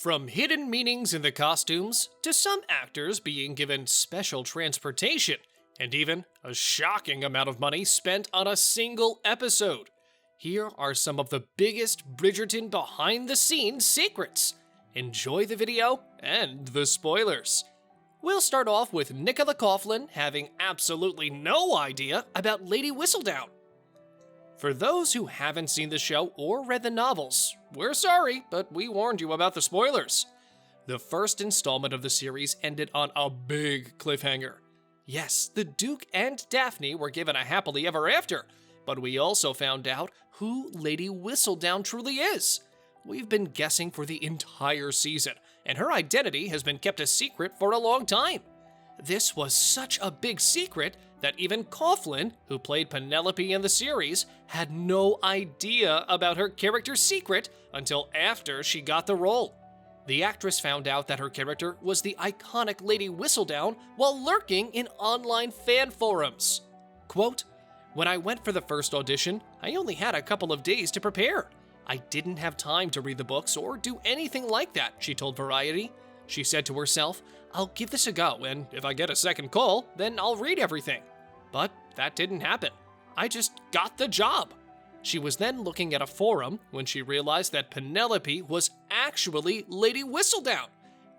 From hidden meanings in the costumes, to some actors being given special transportation, and even a shocking amount of money spent on a single episode. Here are some of the biggest Bridgerton behind-the-scenes secrets. Enjoy the video and the spoilers. We'll start off with Nicola Coughlan having absolutely no idea about Lady Whistledown. For those who haven't seen the show or read the novels, we're sorry, but we warned you about the spoilers. The first installment of the series ended on a big cliffhanger. Yes, the Duke and Daphne were given a happily ever after, but we also found out who Lady Whistledown truly is. We've been guessing for the entire season, and her identity has been kept a secret for a long time. This was such a big secret that even Coughlan, who played Penelope in the series, had no idea about her character's secret until after she got the role. The actress found out that her character was the iconic Lady Whistledown while lurking in online fan forums. Quote, "When I went for the first audition, I only had a couple of days to prepare. I didn't have time to read the books or do anything like that," she told Variety. She said to herself, "I'll give this a go, and if I get a second call, then I'll read everything." But that didn't happen. I just got the job. She was then looking at a forum when she realized that Penelope was actually Lady Whistledown.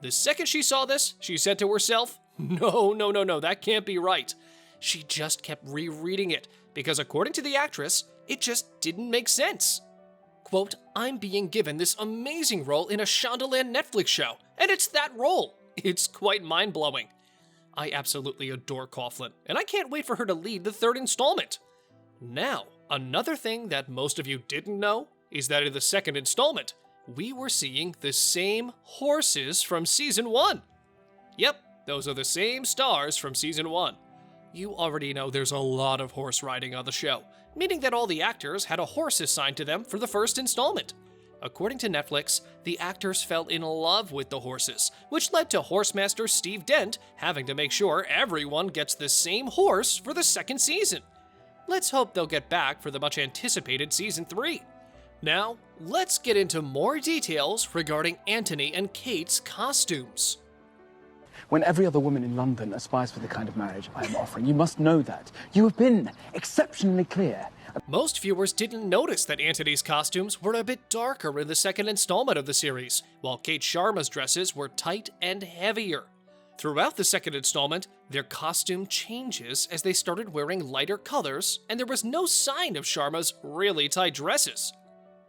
The second she saw this, she said to herself, No, that can't be right. She just kept rereading it, because according to the actress, it just didn't make sense. Quote, "I'm being given this amazing role in a Shondaland Netflix show, and it's that role. It's quite mind-blowing. I absolutely adore Coughlan, and I can't wait for her to lead the third installment." Now, another thing that most of you didn't know is that in the second installment, we were seeing the same horses from season 1. Yep, those are the same stars from season 1. You already know there's a lot of horse riding on the show, meaning that all the actors had a horse assigned to them for the first installment. According to Netflix, the actors fell in love with the horses, which led to horsemaster Steve Dent having to make sure everyone gets the same horse for the second season. Let's hope they'll get back for the much anticipated season 3. Now, let's get into more details regarding Anthony and Kate's costumes. When every other woman in London aspires for the kind of marriage I am offering, you must know that. You have been exceptionally clear. Most viewers didn't notice that Anthony's costumes were a bit darker in the second installment of the series, while Kate Sharma's dresses were tight and heavier. Throughout the second installment, their costume changes as they started wearing lighter colors, and there was no sign of Sharma's really tight dresses.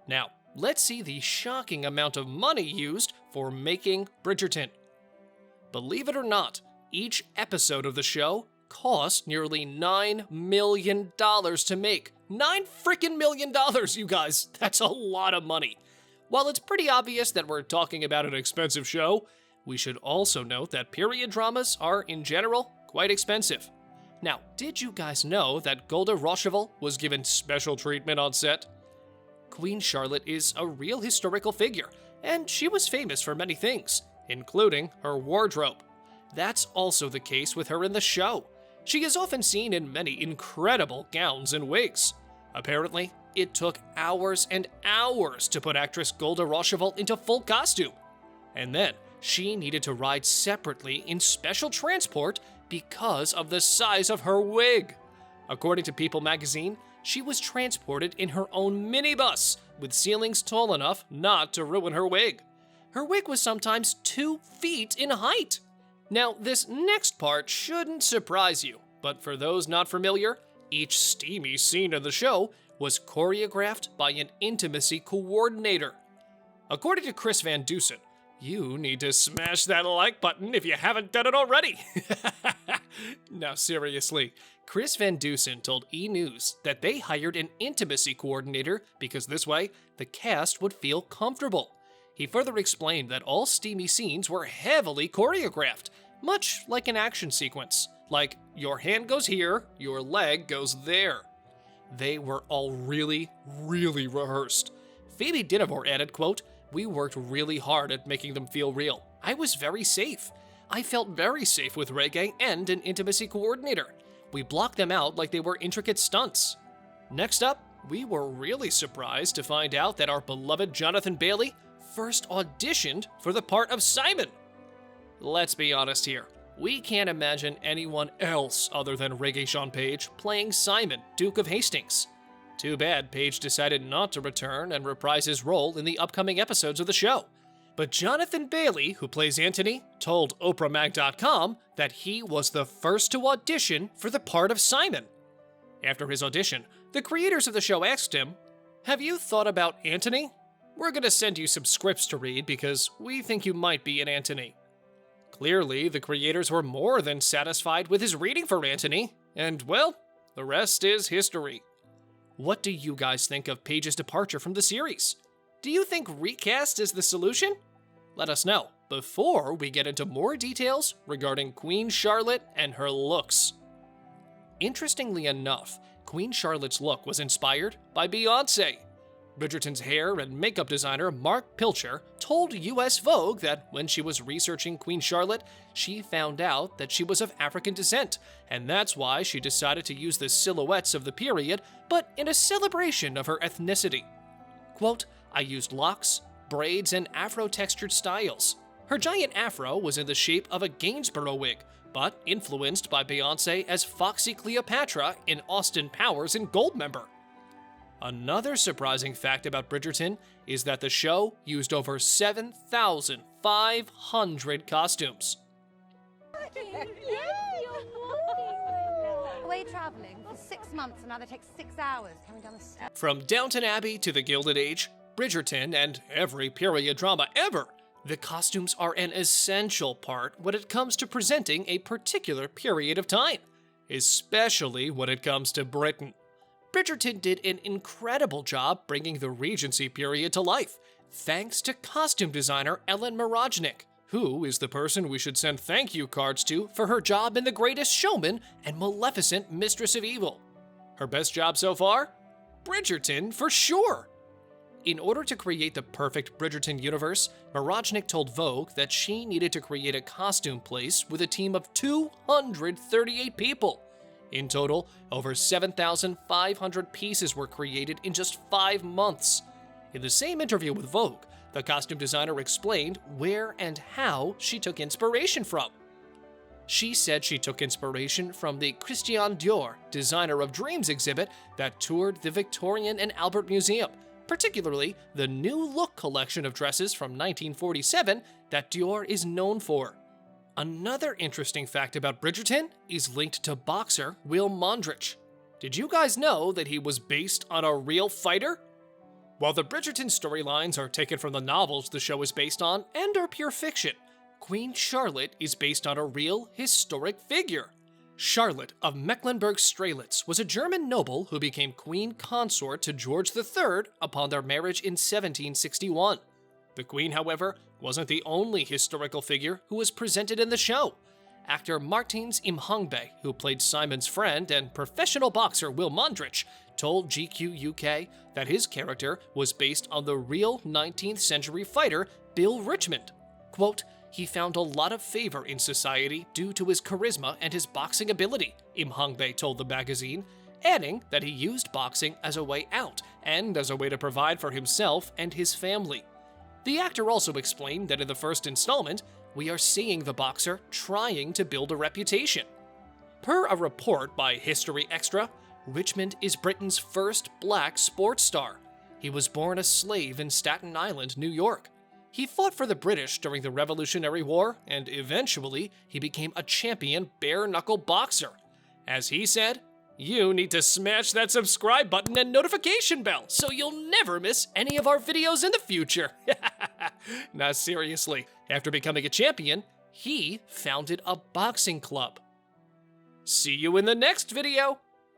Now, let's see the shocking amount of money used for making Bridgerton. Believe it or not, each episode of the show cost nearly $9 million to make. $9 million, you guys! That's a lot of money. While it's pretty obvious that we're talking about an expensive show, we should also note that period dramas are, in general, quite expensive. Now, did you guys know that Golda Rosheuvel was given special treatment on set? Queen Charlotte is a real historical figure, and she was famous for many things, including her wardrobe. That's also the case with her in the show. She is often seen in many incredible gowns and wigs. Apparently, it took hours and hours to put actress Golda Rosheuvel into full costume. And then, she needed to ride separately in special transport because of the size of her wig. According to People magazine, she was transported in her own minibus, with ceilings tall enough not to ruin her wig. Her wig was sometimes 2 feet in height. Now, this next part shouldn't surprise you, but for those not familiar, each steamy scene in the show was choreographed by an intimacy coordinator. According to Chris Van Dusen, you need to smash that like button if you haven't done it already. Now seriously, Chris Van Dusen told E! News that they hired an intimacy coordinator because this way, the cast would feel comfortable. He further explained that all steamy scenes were heavily choreographed, much like an action sequence. Like, your hand goes here, your leg goes there. They were all really rehearsed. Phoebe Dynevor added, quote, "We worked really hard at making them feel real. I was very safe. I felt very safe with Regé and an intimacy coordinator. We blocked them out like they were intricate stunts." Next up, we were really surprised to find out that our beloved Jonathan Bailey first auditioned for the part of Simon. Let's be honest here. We can't imagine anyone else other than Rege-Jean Page playing Simon, Duke of Hastings. Too bad Page decided not to return and reprise his role in the upcoming episodes of the show. But Jonathan Bailey, who plays Anthony, told OprahMag.com that he was the first to audition for the part of Simon. After his audition, the creators of the show asked him, "Have you thought about Anthony? We're going to send you some scripts to read because we think you might be an Anthony." Clearly, the creators were more than satisfied with his reading for Anthony, and well, the rest is history. What do you guys think of Page's departure from the series? Do you think recast is the solution? Let us know before we get into more details regarding Queen Charlotte and her looks. Interestingly enough, Queen Charlotte's look was inspired by Beyoncé. Bridgerton's hair and makeup designer Mark Pilcher told US Vogue that when she was researching Queen Charlotte, she found out that she was of African descent, and that's why she decided to use the silhouettes of the period, but in a celebration of her ethnicity. Quote, "I used locks, braids, and afro-textured styles. Her giant afro was in the shape of a Gainsborough wig, but influenced by Beyoncé as Foxy Cleopatra in Austin Powers and Goldmember." Another surprising fact about Bridgerton is that the show used over 7,500 costumes. Away travelling for 6 months and now they take 6 hours coming down the steps. From Downton Abbey to the Gilded Age, Bridgerton, and every period drama ever, the costumes are an essential part when it comes to presenting a particular period of time, especially when it comes to Britain. Bridgerton did an incredible job bringing the Regency period to life, thanks to costume designer Ellen Marojnik, who is the person we should send thank you cards to for her job in The Greatest Showman and Maleficent Mistress of Evil. Her best job so far? Bridgerton for sure! In order to create the perfect Bridgerton universe, Marojnik told Vogue that she needed to create a costume place with a team of 238 people. In total, over 7,500 pieces were created in just 5 months. In the same interview with Vogue, the costume designer explained where and how she took inspiration from. She said she took inspiration from the Christian Dior Designer of Dreams exhibit that toured the Victorian and Albert Museum, particularly the New Look collection of dresses from 1947 that Dior is known for. Another interesting fact about Bridgerton is linked to boxer Will Mondrich. Did you guys know that he was based on a real fighter? While the Bridgerton storylines are taken from the novels the show is based on and are pure fiction, Queen Charlotte is based on a real historic figure. Charlotte of Mecklenburg-Strelitz was a German noble who became queen consort to George III upon their marriage in 1761. The queen, however, wasn't the only historical figure who was presented in the show. Actor Martins Imhangbe, who played Simon's friend, and professional boxer Will Mondrich told GQ UK that his character was based on the real 19th century fighter Bill Richmond. Quote, "He found a lot of favor in society due to his charisma and his boxing ability," Imhangbe told the magazine, adding that he used boxing as a way out and as a way to provide for himself and his family. The actor also explained that in the first installment, we are seeing the boxer trying to build a reputation. Per a report by History Extra, Richmond is Britain's first black sports star. He was born a slave in Staten Island, New York. He fought for the British during the Revolutionary War, and eventually he became a champion bare-knuckle boxer. As he said, "You need to smash that subscribe button and notification bell so you'll never miss any of our videos in the future." Now seriously, after becoming a champion, he founded a boxing club. See you in the next video!